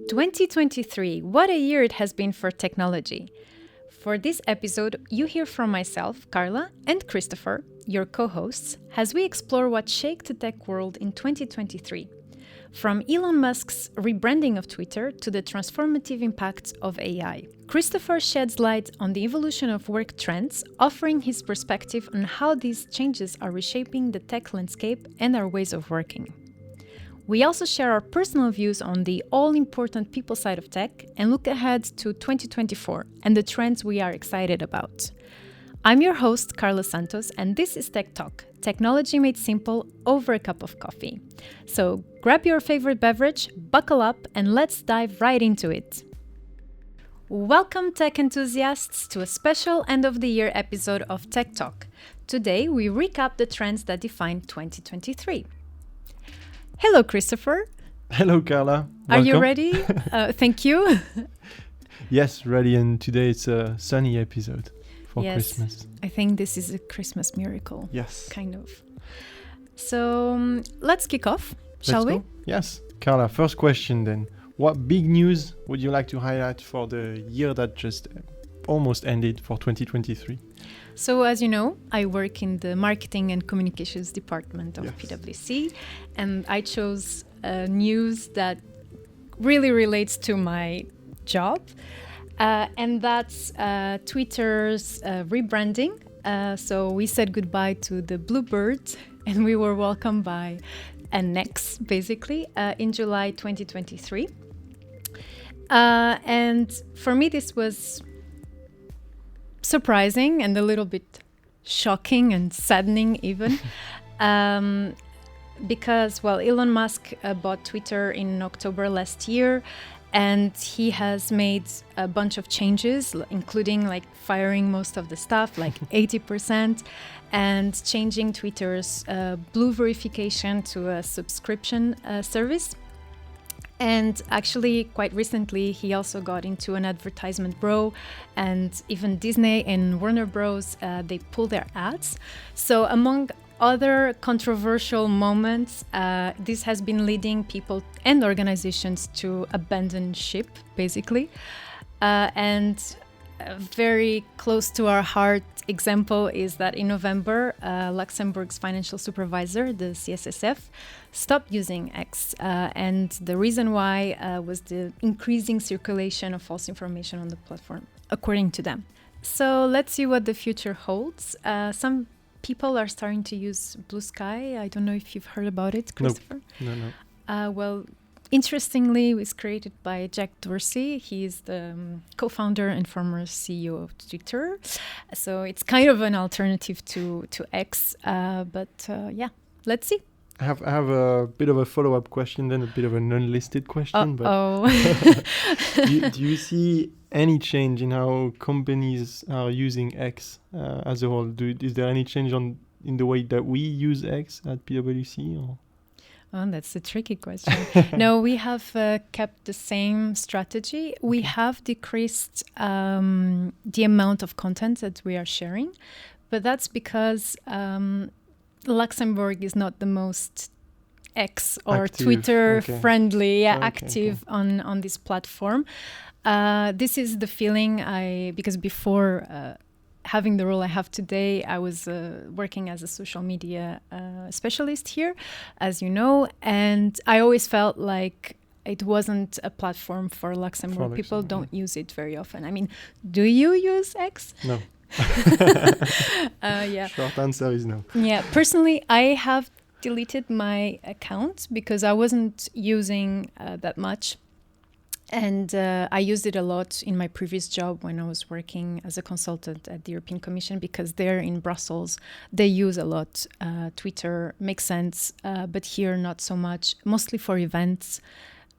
2023, what a year it has been for technology. For this episode, you hear from myself, Carla, and Christopher, your co-hosts, as we explore what shaped the tech world in 2023. From Elon Musk's rebranding of Twitter to the transformative impacts of AI. Christopher sheds light on the evolution of work trends, offering his perspective on how these changes are reshaping the tech landscape and our ways of working. We also share our personal views on the all-important people side of tech and look ahead to 2024 and the trends we are excited about. I'm your host, Carla Santos, and this is Tech Talk, technology made simple over a cup of coffee. So grab your favorite beverage, buckle up, and let's dive right into it. Welcome, tech enthusiasts, to a special end-of-the-year episode of Tech Talk. Today, we recap the trends that defined 2023. Hello, Christopher. Hello, Carla. Welcome. Are you ready? Thank you. Yes, ready. And today it's a sunny episode for Christmas. I think this is a Christmas miracle. Yes. Kind of. So let's kick off, shall we? Yes. Carla, first question then. What big news would you like to highlight for the year that just almost ended for 2023? So as you know, I work in the marketing and communications department of PwC, and I chose news that really relates to my job, and that's Twitter's rebranding. So we said goodbye to the Bluebird, and we were welcomed by an X, basically, in July 2023. And for me, this was surprising and a little bit shocking and saddening even because, well, Elon Musk bought Twitter in October last year, and he has made a bunch of changes, including like firing most of the staff, like 80%, and changing Twitter's blue verification to a subscription service. And actually, quite recently, he also got into an advertisement bro, and even Disney and Warner Bros., they pulled their ads. So among other controversial moments, this has been leading people and organizations to abandon ship, basically. And a very close to our heart example is that in November, Luxembourg's financial supervisor, the CSSF, stopped using X. And the reason why was the increasing circulation of false information on the platform, according to them. So let's see what the future holds. Some people are starting to use Blue Sky. I don't know if you've heard about it, Christopher. No. Well, interestingly, it was created by Jack Dorsey. He is the co-founder and former CEO of Twitter. So it's kind of an alternative to X. But let's see. I have a bit of a follow-up question, then a bit of an unlisted question. But do you see any change in how companies are using X as a whole? Is there any change in the way that we use X at PwC? Or? Oh, that's a tricky question. No, we have kept the same strategy. We have decreased the amount of content that we are sharing, but that's because Luxembourg is not the most X or active, Twitter friendly, active on this platform. This is the feeling because before having the role I have today, I was working as a social media specialist here, as you know, and I always felt like it wasn't a platform for Luxembourg. People don't use it very often. I mean, do you use X? No. Short answer is no. Yeah, personally, I have deleted my account because I wasn't using that much. And I used it a lot in my previous job when I was working as a consultant at the European Commission, because there in Brussels, they use a lot Twitter, makes sense, but here not so much, mostly for events.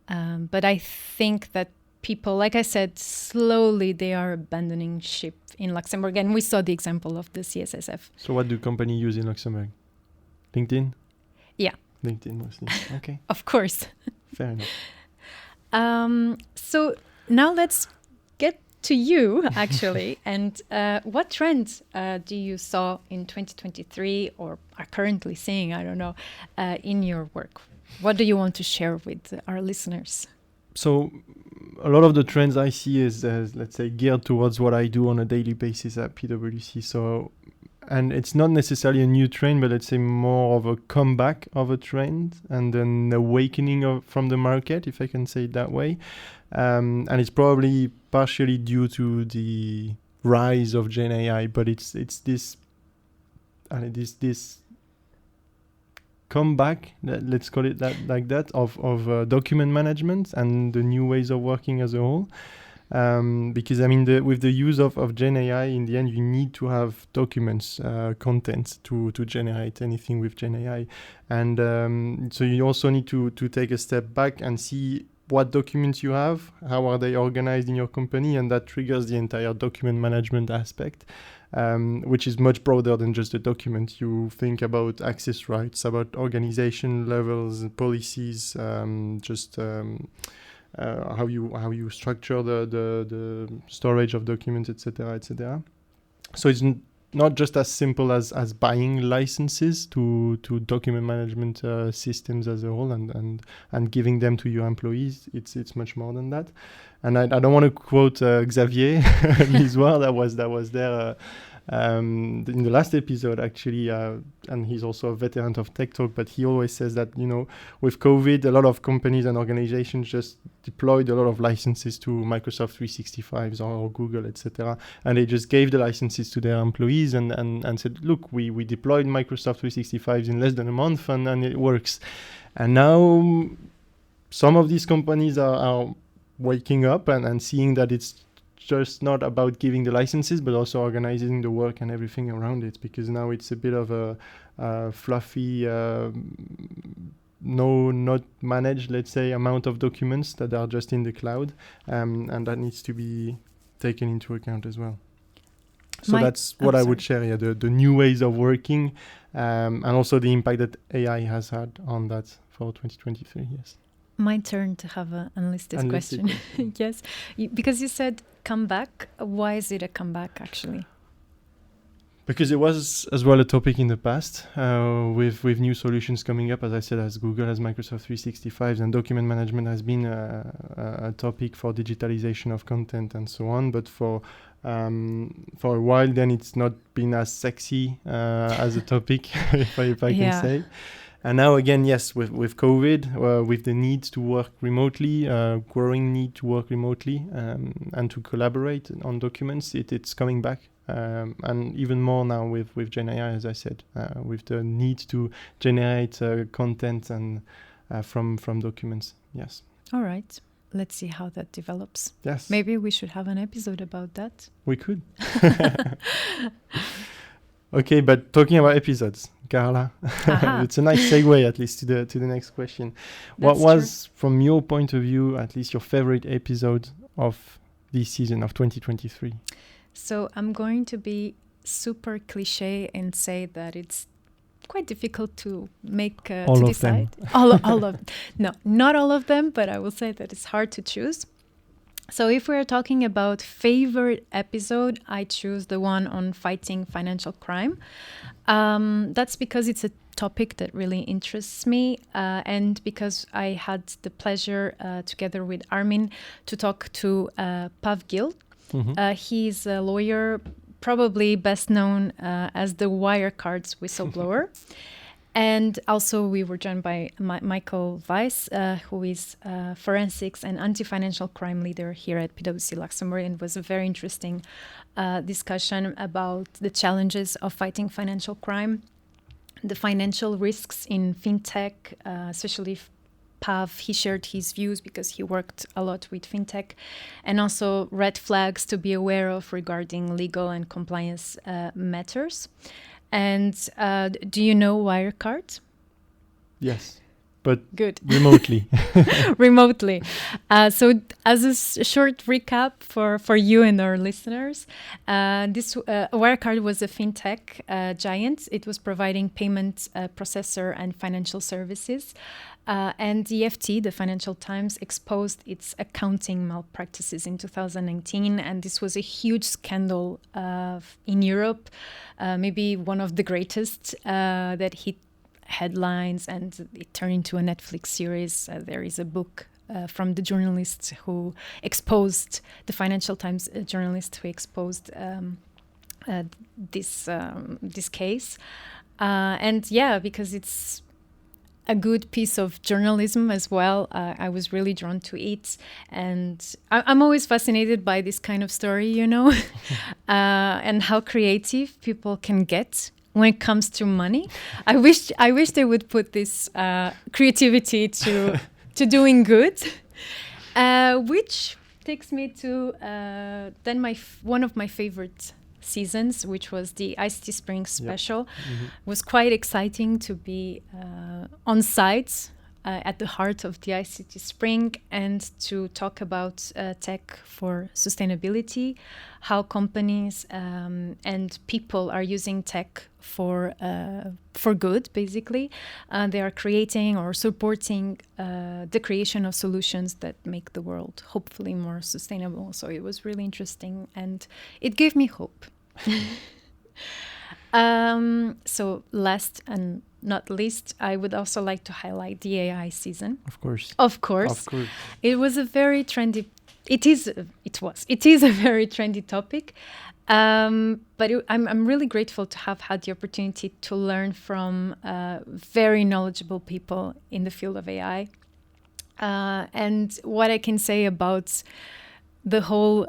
But I think that people, like I said, slowly they are abandoning ship in Luxembourg. And we saw the example of the CSSF. So what do companies use in Luxembourg? LinkedIn? Yeah. LinkedIn mostly. Okay. Of course. Fair enough. So now let's get to you, actually. And what trends do you saw in 2023 or are currently seeing, I don't know, in your work? What do you want to share with our listeners? So a lot of the trends I see is, let's say, geared towards what I do on a daily basis at PwC. So, and it's not necessarily a new trend, but let's say more of a comeback of a trend and an awakening from the market, if I can say it that way. And it's probably partially due to the rise of Gen AI, but it's this comeback, let's call it that, like that, of document management and the new ways of working as a whole. Because I mean, with the use of Gen AI, in the end, you need to have documents, content to generate anything with Gen AI, and so you also need to take a step back and see what documents you have, how are they organized in your company, and that triggers the entire document management aspect, which is much broader than just a document. You think about access rights, about organization levels, policies, how you structure the storage of documents, etc., etc. So it's not just as simple as buying licenses to document management systems as a whole and giving them to your employees. It's much more than that. And I don't want to quote Xavier Lizoire that was there in the last episode, actually, and he's also a veteran of Tech Talk, but he always says that, with COVID, a lot of companies and organizations just deployed a lot of licenses to Microsoft 365s or Google, etc. And they just gave the licenses to their employees and said, look, we deployed Microsoft 365s in less than a month and it works. And now some of these companies are waking up and seeing that it's just not about giving the licenses, but also organizing the work and everything around it, because now it's a bit of a fluffy, not managed, let's say, amount of documents that are just in the cloud, and that needs to be taken into account as well. So that's what I would share, the new ways of working, and also the impact that AI has had on that for 2023, yes. My turn to have an unlisted question. Yes, because you said comeback. Why is it a comeback, actually? Because it was as well a topic in the past, with new solutions coming up, as I said, as Google, as Microsoft 365s, and document management has been a topic for digitalization of content and so on. But for a while, then it's not been as sexy as a topic, if I can say. And now again, yes, with COVID, with the need to work remotely, growing need to work remotely and to collaborate on documents, it's coming back. And even more now with Gen AI, as I said, with the need to generate content and from documents. Yes. All right. Let's see how that develops. Yes. Maybe we should have an episode about that. We could. Okay, but talking about episodes, Carla, it's a nice segue at least to the next question. What was, from your point of view, at least your favorite episode of this season of 2023? So I'm going to be super cliche and say that it's quite difficult to make to decide. All of no, not all of them, but I will say that it's hard to choose. So if we're talking about favorite episode, I choose the one on fighting financial crime. That's because it's a topic that really interests me, and because I had the pleasure, together with Armin, to talk to Pav Gill. Mm-hmm. He's a lawyer, probably best known as the Wirecard's whistleblower. And also we were joined by Michael Weiss, who is forensics and anti-financial crime leader here at PwC Luxembourg, and was a very interesting discussion about the challenges of fighting financial crime, the financial risks in fintech, especially Pav. He shared his views because he worked a lot with fintech, and also red flags to be aware of regarding legal and compliance matters. And do you know Wirecard? Yes. but Good. remotely. Remotely. So as a short recap for you and our listeners, this Wirecard was a fintech giant. It was providing payment processor and financial services. And the FT, the Financial Times, exposed its accounting malpractices in 2019. And this was a huge scandal in Europe, maybe one of the greatest that hit headlines, and it turned into a Netflix series. There is a book from the journalist who exposed, the Financial Times journalist who exposed this case. And yeah, because it's a good piece of journalism as well. I was really drawn to it, and I'm always fascinated by this kind of story, you know, and how creative people can get when it comes to money. I wish they would put this creativity to doing good, which takes me to then one of my favorite seasons, which was the ICT Spring special. Yep. Mm-hmm. It was quite exciting to be on site at the heart of the ICT Spring and to talk about tech for sustainability, how companies and people are using tech for good, basically. They are creating or supporting the creation of solutions that make the world hopefully more sustainable. So it was really interesting and it gave me hope. So last and not least, I would also like to highlight the AI season. Of course. It was a very trendy, it is a very trendy topic. But I'm really grateful to have had the opportunity to learn from very knowledgeable people in the field of AI. And what I can say about the whole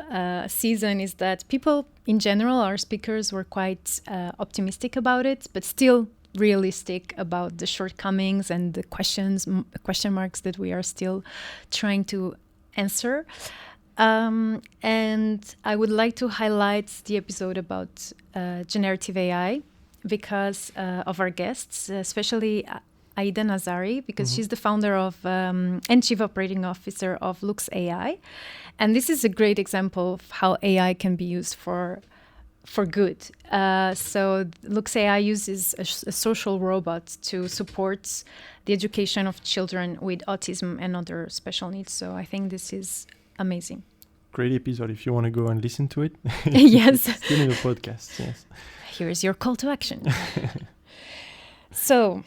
season is that people in general, our speakers, were quite optimistic about it, but still realistic about the shortcomings and the question marks that we are still trying to answer. And I would like to highlight the episode about generative AI because of our guests, especially Aida Nazari, because she's the founder of and chief operating officer of Lux AI. And this is a great example of how AI can be used for good. So Lux AI uses a social robot to support the education of children with autism and other special needs. So I think this is amazing. Great episode if you want to go and listen to it. Yes. Still in the podcast, yes. Here is your call to action. So,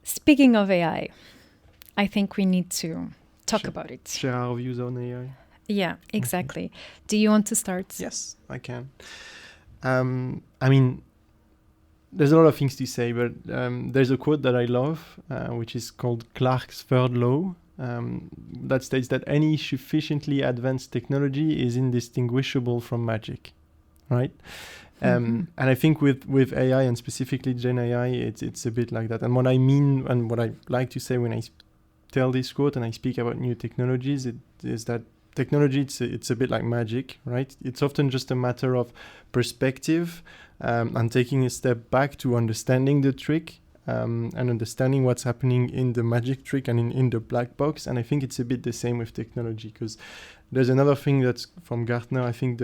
speaking of AI, I think we need to talk about it. Share our views on AI. Yeah, exactly. Do you want to start? Yes, I can. I mean, there's a lot of things to say, but there's a quote that I love, which is called Clarke's third law, that states that any sufficiently advanced technology is indistinguishable from magic, right? And I think with AI and specifically Gen AI, it's a bit like that. And what I mean and what I like to say when I tell this quote and I speak about new technologies, it is that technology, it's a bit like magic, right? It's often just a matter of perspective and taking a step back to understanding the trick and understanding what's happening in the magic trick and in the black box. And I think it's a bit the same with technology, because there's another thing that's from Gartner, I think,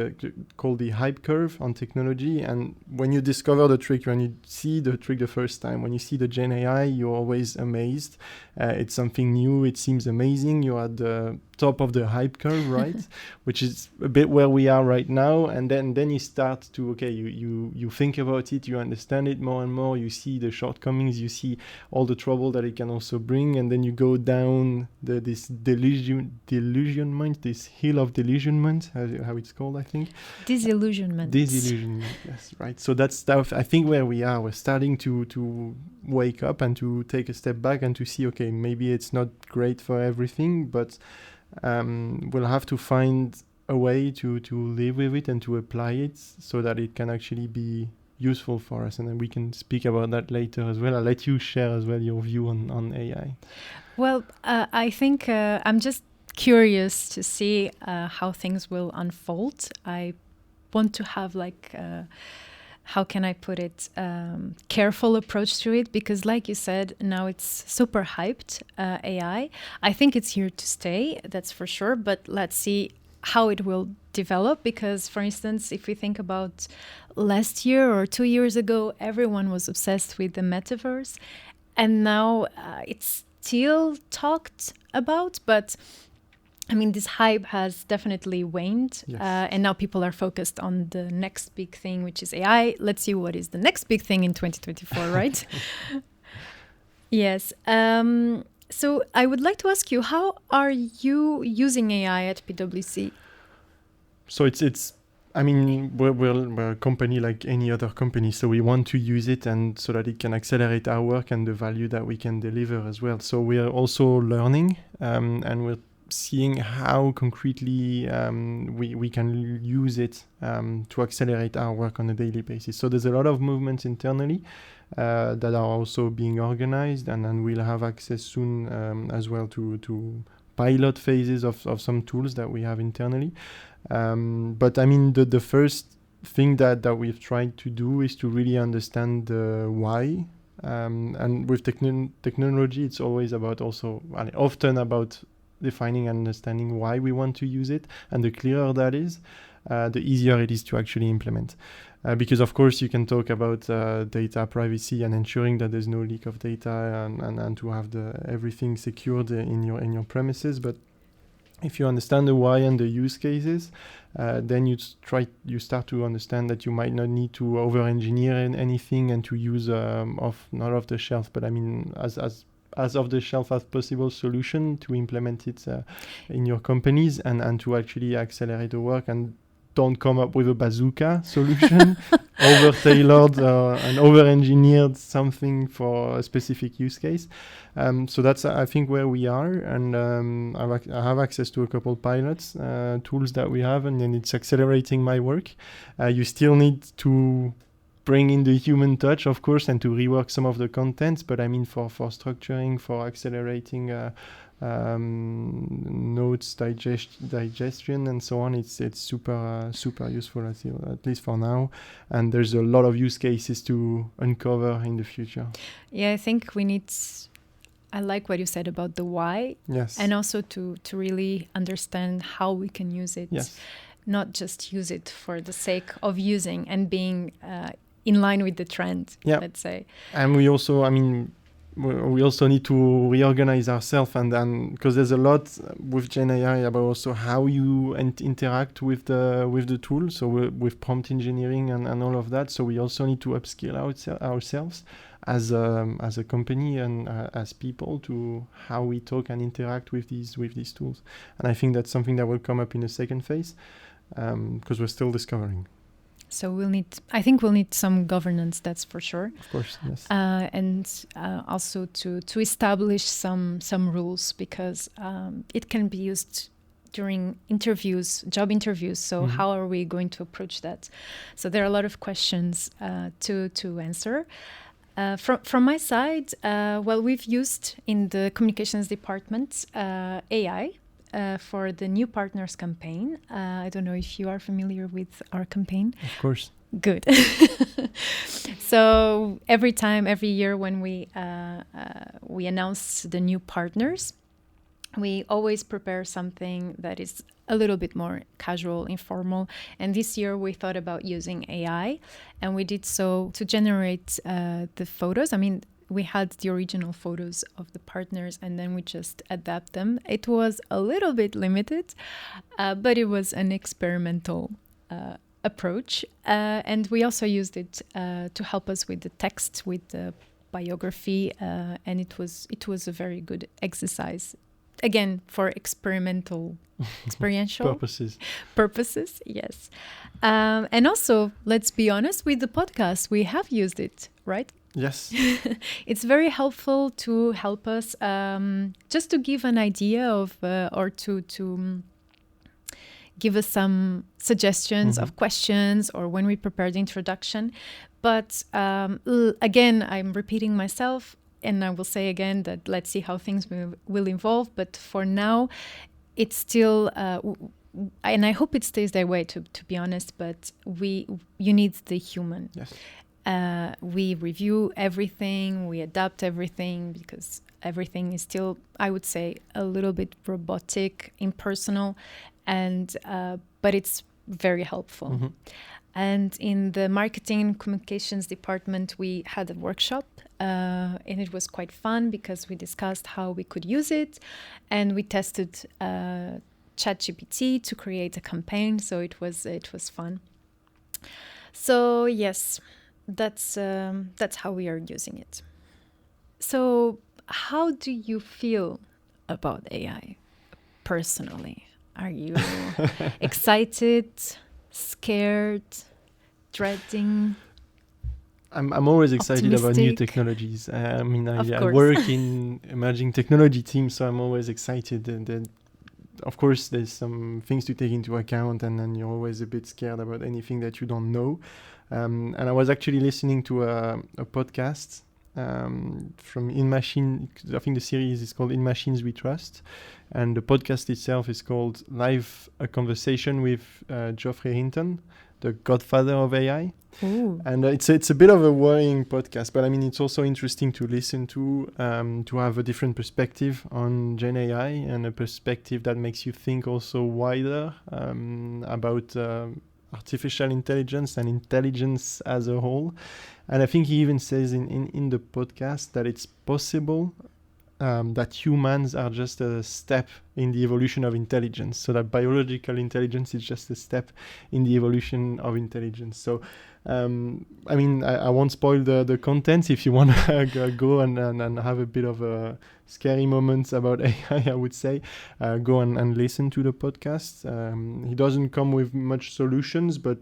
called the hype curve on technology. And when you discover the trick, when you see the trick the first time, when you see the Gen AI, you're always amazed. It's something new. It seems amazing. You're at the top of the hype curve, right? Which is a bit where we are right now. And then you start to, you think about it, you understand it more and more. You see the shortcomings. You see all the trouble that it can also bring. And then you go down this delusionment, this hill of delusionment, how it's called, I think. Disillusionment, yes, right. So that's stuff, I think, where we are. We're starting to wake up and to take a step back and to see, okay, maybe it's not great for everything, but we'll have to find a way to live with it and to apply it so that it can actually be useful for us. And then we can speak about that later as well. I'll let you share as well your view on AI. Well, I think I'm just curious to see how things will unfold. I want to have how can I put it, careful approach to it, because like you said, now it's super hyped, AI. I think it's here to stay, that's for sure, but let's see how it will develop, because for instance, if we think about last year or 2 years ago, everyone was obsessed with the metaverse, and now it's still talked about, but I mean, this hype has definitely waned, Yes. and now people are focused on the next big thing, which is AI. Let's see what is the next big thing in 2024, right? Yes. So I would like to ask you, how are you using AI at PwC? So it's I mean, we're a company like any other company, so we want to use it and so that it can accelerate our work and the value that we can deliver as well. So we are also learning, and we're seeing how concretely we can use it to accelerate our work on a daily basis. So there's a lot of movements internally that are also being organized, and then we'll have access soon as well to pilot phases of some tools that we have internally. But I mean, the first thing that we've tried to do is to really understand the why. And with technology, it's always about also, often about defining and understanding why we want to use it. And the clearer that is, the easier it is to actually implement. Because of course you can talk about data privacy and ensuring that there's no leak of data and to have everything secured in your premises. But if you understand the why and the use cases, then you start to understand that you might not need to over-engineer anything and to use not off the shelf, but I mean as off the shelf as possible solution to implement it in your companies and to actually accelerate the work, and don't come up with a bazooka solution, over-tailored and over-engineered something for a specific use case. So that's, I think, where we are. And I have access to a couple pilots, tools that we have, and then it's accelerating my work. You still need to bring in the human touch, of course, and to rework some of the contents. But I mean, for structuring, for accelerating notes digestion and so on, it's super useful, at least for now. And there's a lot of use cases to uncover in the future. Yeah, I think we need. I like what you said about the why. Yes. And also to really understand how we can use it. Yes. Not just use it for the sake of using and being in line with the trend, let's say. And we also, I mean, we also need to reorganize ourselves, and then because there's a lot with Gen AI about also how you interact with the tool. So with prompt engineering and all of that. So we also need to upskill ourselves as a company and as people to how we talk and interact with these tools. And I think that's something that will come up in the second phase, because we're still discovering. So I think we'll need some governance, that's for sure. Of course, yes. And also to establish some rules, because it can be used during job interviews. So how are we going to approach that? So there are a lot of questions to answer. From my side, we've used in the communications department AI. For the new partners campaign. I don't know if you are familiar with our campaign. Of course. Good. So every year when we announce the new partners, we always prepare something that is a little bit more casual, informal. And this year we thought about using AI, and we did so to generate the photos. I mean, we had the original photos of the partners, and then we just adapt them. It was a little bit limited, but it was an experimental approach. And we also used it to help us with the text, with the biography, and it was a very good exercise. Again, for experiential purposes, yes. And also, let's be honest, with the podcast, we have used it, right? Yes. It's very helpful to help us just to give an idea of or to give us some suggestions of questions, or when we prepare the introduction. But again, I'm repeating myself, and I will say again that let's see how things will evolve. But for now, it's still and I hope it stays that way, to be honest, but you need the human. Yes. We review everything, we adapt everything, because everything is still, I would say, a little bit robotic, impersonal, and but it's very helpful. Mm-hmm. And in the marketing and communications department, we had a workshop, and it was quite fun because we discussed how we could use it, and we tested ChatGPT to create a campaign. So it was fun. So yes, that's how we are using it. So how do you feel about AI personally? Are you excited, scared, dreading? I'm always excited about new Optimistic? technologies. I mean, Of I course. work in emerging technology team, so I'm always excited. And then, of course, there's some things to take into account, and then you're always a bit scared about anything that you don't know. And I was actually listening to a podcast from In Machine. I think the series is called In Machines We Trust, and the podcast itself is called Live: A Conversation with Geoffrey Hinton, the godfather of AI. Ooh. And it's a bit of a worrying podcast, but I mean, it's also interesting to listen to have a different perspective on Gen AI, and a perspective that makes you think also wider about artificial intelligence and intelligence as a whole. And I think he even says in the podcast that it's possible that humans are just a step in the evolution of intelligence. So that biological intelligence is just a step in the evolution of intelligence. So, I mean, I won't spoil the content. If you want to go and have a bit of a scary moments about AI, I would say, go and listen to the podcast. He doesn't come with much solutions, but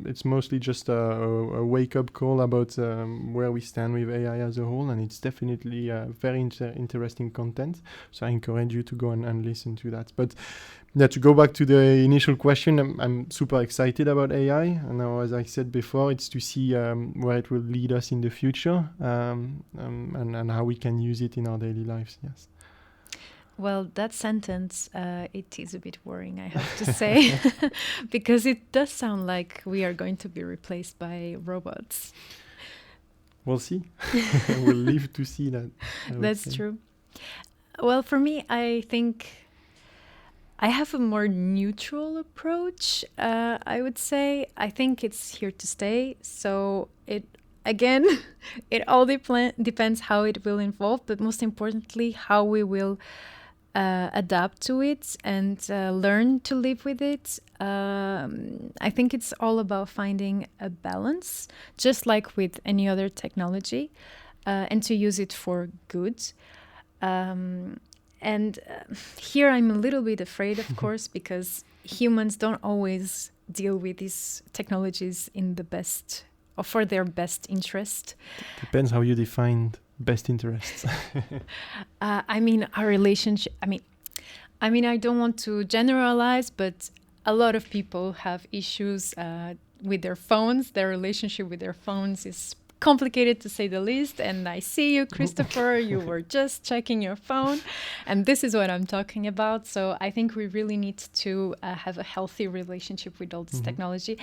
it's mostly just a wake-up call about where we stand with AI as a whole, and it's definitely very interesting content. So I encourage you to go and listen to that. But yeah, to go back to the initial question, I'm super excited about AI. And now, as I said before, it's to see where it will lead us in the future, and how we can use it in our daily lives. Yes. Well, that sentence, it is a bit worrying, I have to say, because it does sound like we are going to be replaced by robots. We'll see. We'll live to see that. That's true. Well, for me, I think I have a more neutral approach, I would say. I think it's here to stay. So it all depends how it will evolve, but most importantly, how we will adapt to it and learn to live with it. I think it's all about finding a balance, just like with any other technology, and to use it for good. And here I'm a little bit afraid, of course, because humans don't always deal with these technologies in the best or for their best interest. Depends how you define best interests. I mean, our relationship. I mean, I don't want to generalize, but a lot of people have issues with their phones. Their relationship with their phones is complicated, to say the least. And I see you, Christopher, you were just checking your phone, and this is what I'm talking about. So I think we really need to have a healthy relationship with all this technology,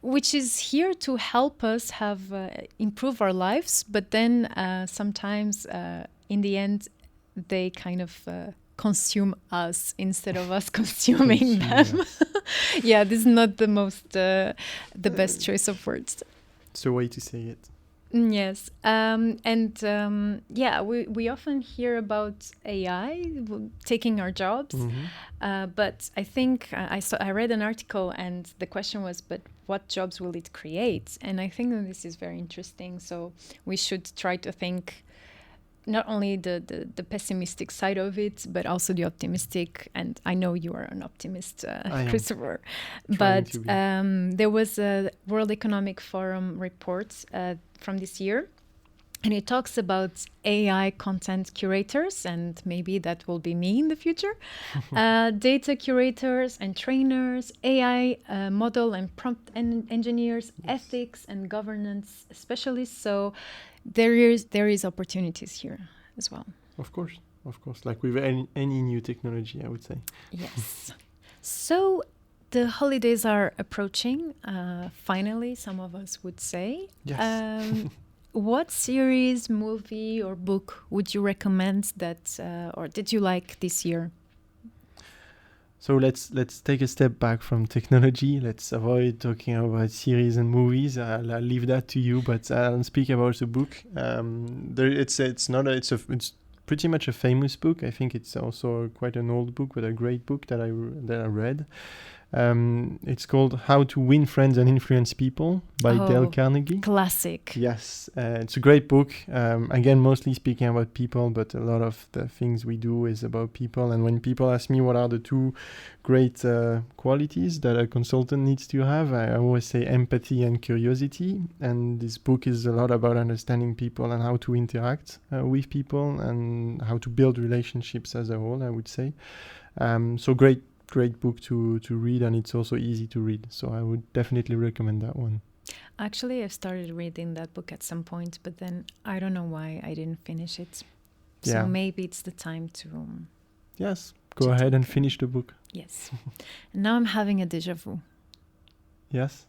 which is here to help us have improve our lives. But then sometimes in the end, they kind of consume us instead of us consuming them. Yes. Yeah, this is not the most the best choice of words. It's a way to say it. Yes, yeah, we often hear about AI taking our jobs, but I think I read an article, and the question was, but what jobs will it create? And I think that this is very interesting. So we should try to think not only the pessimistic side of it, but also the optimistic. And I know you are an optimist, Christopher. But there was a World Economic Forum report from this year, and it talks about AI content curators, and maybe that will be me in the future, data curators and trainers, AI model and prompt engineers, ethics and governance specialists. So there is opportunities here as well. Of course, like with any new technology, I would say. Yes. So the holidays are approaching, finally, some of us would say. Yes. What series, movie, or book would you recommend that, or did you like this year? So let's take a step back from technology. Let's avoid talking about series and movies. I'll leave that to you, but I'll speak about the book. It's pretty much a famous book. I think it's also quite an old book, but a great book that I read. It's called How to Win Friends and Influence People by Dale Carnegie. Classic. Yes, it's a great book. Again, mostly speaking about people, but a lot of the things we do is about people. And when people ask me what are the two great qualities that a consultant needs to have, I always say empathy and curiosity. And this book is a lot about understanding people and how to interact with people and how to build relationships as a whole, I would say. So great book to read, and it's also easy to read, so I would definitely recommend that one. Actually, I started reading that book at some point, but then I don't know why I didn't finish it. So maybe it's the time to go ahead and finish the book. Yes. And now I'm having a déjà vu. Yes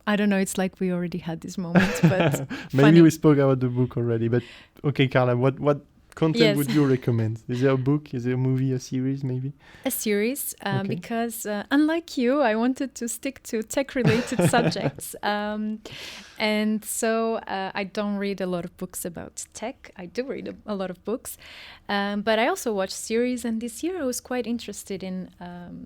I don't know, it's like we already had this moment, but maybe funny. We spoke about the book already, but okay, Carla, what content would you recommend? Is there a book? Is there a movie, a series, maybe? A series, because unlike you, I wanted to stick to tech-related subjects. And so I don't read a lot of books about tech. I do read a lot of books. But I also watch series. And this year I was quite interested in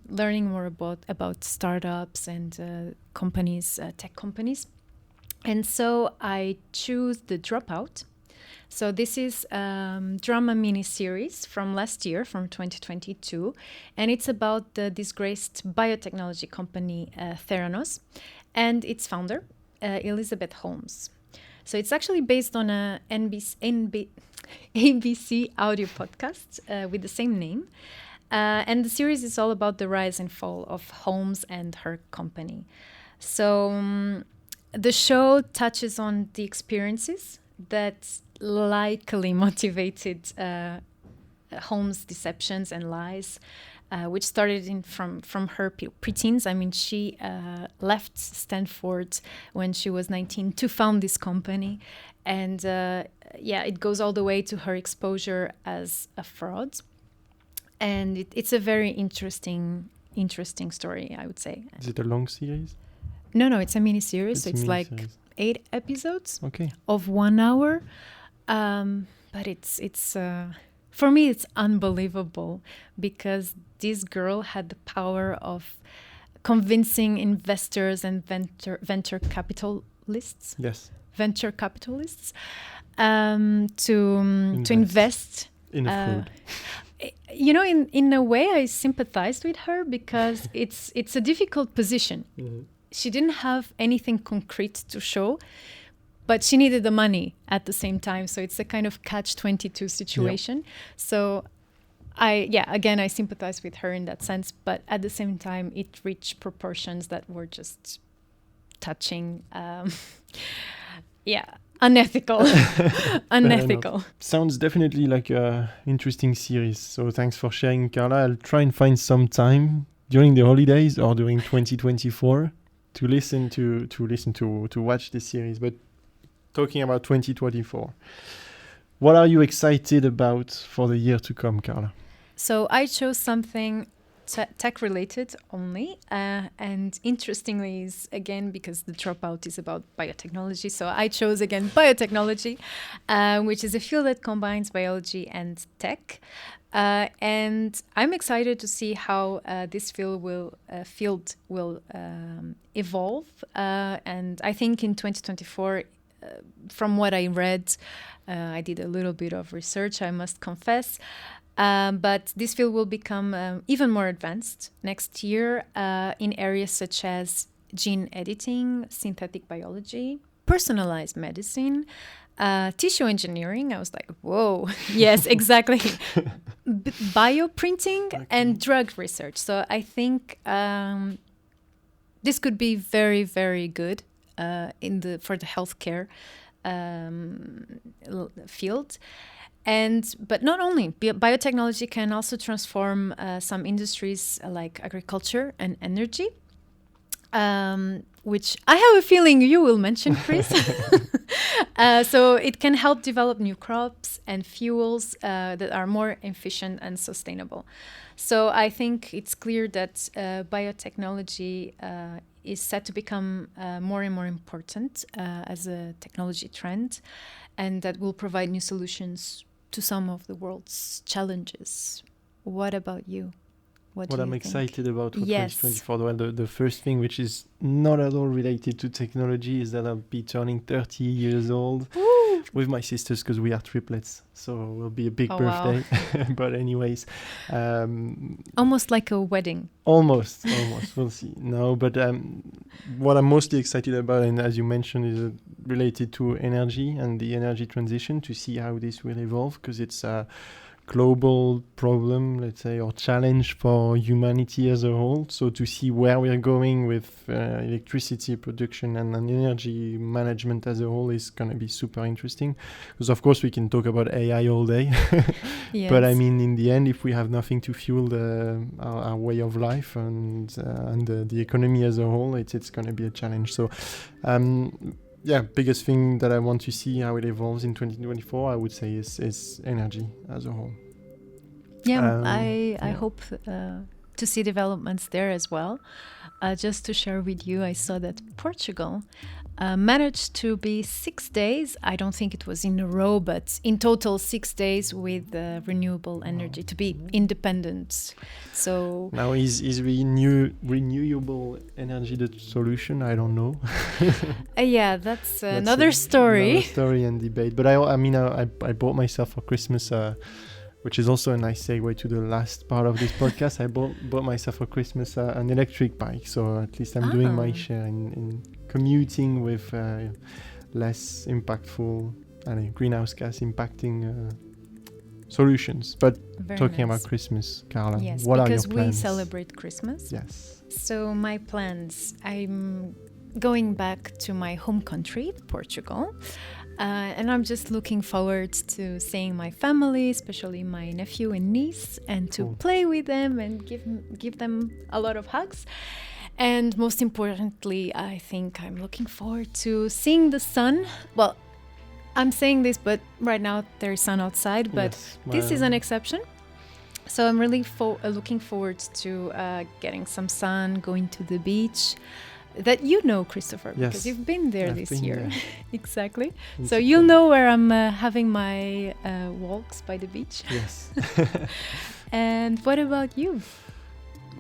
learning more about startups and companies, tech companies. And so I choose The Dropout. So this is drama mini-series from last year, from 2022, and it's about the disgraced biotechnology company Theranos and its founder, Elizabeth Holmes. So it's actually based on a ABC audio podcast with the same name. And the series is all about the rise and fall of Holmes and her company. So the show touches on the experiences that likely motivated Holmes' deceptions and lies, which started from her preteens. I mean, she left Stanford when she was 19 to found this company. And it goes all the way to her exposure as a fraud. And it's a very interesting story, I would say. Is it a long series? No, it's a mini-series. So it's like 8 episodes of 1 hour. But it's for me, it's unbelievable because this girl had the power of convincing investors and venture capitalists. Yes. Venture capitalists to invest in a food. You know, in a way, I sympathized with her because it's a difficult position. Mm-hmm. She didn't have anything concrete to show, but she needed the money at the same time. So it's a kind of catch-22 situation. Yep. So I sympathize with her in that sense. But at the same time, it reached proportions that were just touching. Unethical. Unethical. Sounds definitely like an interesting series. So thanks for sharing, Carla. I'll try and find some time during the holidays or during 2024 to watch this series. But talking about 2024, what are you excited about for the year to come, Carla? So I chose something tech related only, and interestingly is again because The Dropout is about biotechnology, so I chose again biotechnology, which is a field that combines biology and tech, and I'm excited to see how this field will evolve, and I think in 2024, from what I read, I did a little bit of research, I must confess. But this field will become even more advanced next year in areas such as gene editing, synthetic biology, personalized medicine, tissue engineering. I was like, whoa, yes, exactly. Bioprinting and drug research. So I think this could be very, very good for the healthcare field. But not only, biotechnology can also transform some industries like agriculture and energy, which I have a feeling you will mention, Chris. So it can help develop new crops and fuels that are more efficient and sustainable. So I think it's clear that biotechnology is set to become more and more important as a technology trend, and that will provide new solutions to some of the world's challenges. What about you? What I'm excited about for 2024. Well, the first thing, which is not at all related to technology, is that I'll be turning 30 years old. Woo! With my sisters, because we are triplets, so it will be a big birthday. Wow. But anyways, almost like a wedding. Almost. We'll see. No, but what I'm mostly excited about, and as you mentioned, is related to energy and the energy transition, to see how this will evolve, because it's a global problem, let's say, or challenge for humanity as a whole. So to see where we're going with electricity production and energy management as a whole is going to be super interesting, because of course we can talk about AI all day. Yes. But I mean, in the end, if we have nothing to fuel our way of life and the economy as a whole, it's going to be a challenge. So biggest thing that I want to see how it evolves in 2024, I would say, is energy as a whole. I hope to see developments there as well. Just to share with you, I saw that Portugal managed to be 6 days, I don't think it was in a row, but in total 6 days with renewable energy, to be independent. So now is renewable energy the solution? I don't know. That's another story. Another story and debate. But I bought myself for Christmas, which is also a nice segue to the last part of this podcast. I bought myself for Christmas an electric bike, so at least I'm doing my share in commuting with less impactful greenhouse gas impacting solutions. But talking about Christmas, Carla, what are your plans? Because we celebrate Christmas. Yes. So my plans, I'm going back to my home country, Portugal. And I'm just looking forward to seeing my family, especially my nephew and niece, and to play with them and give them a lot of hugs. And most importantly, I think I'm looking forward to seeing the sun. Well, I'm saying this, but right now there's sun outside, but this is an exception. So I'm really looking forward to getting some sun, going to the beach. That Christopher, because you've been there this year. Exactly. So you'll know where I'm having my walks by the beach. Yes. And what about you?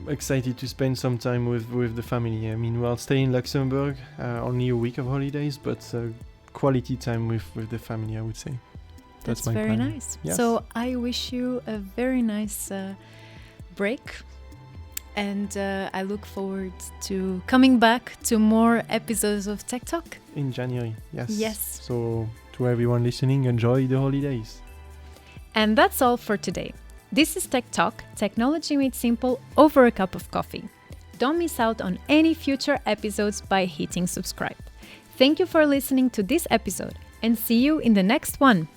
Excited to spend some time with the family. I mean, we'll stay in Luxembourg, only a week of holidays, but quality time with the family, I would say. That's my very plan. Nice. Yes. So I wish you a very nice break. And I look forward to coming back to more episodes of Tech Talk. In January, yes. Yes. So to everyone listening, enjoy the holidays. And that's all for today. This is Tech Talk, technology made simple over a cup of coffee. Don't miss out on any future episodes by hitting subscribe. Thank you for listening to this episode, and see you in the next one.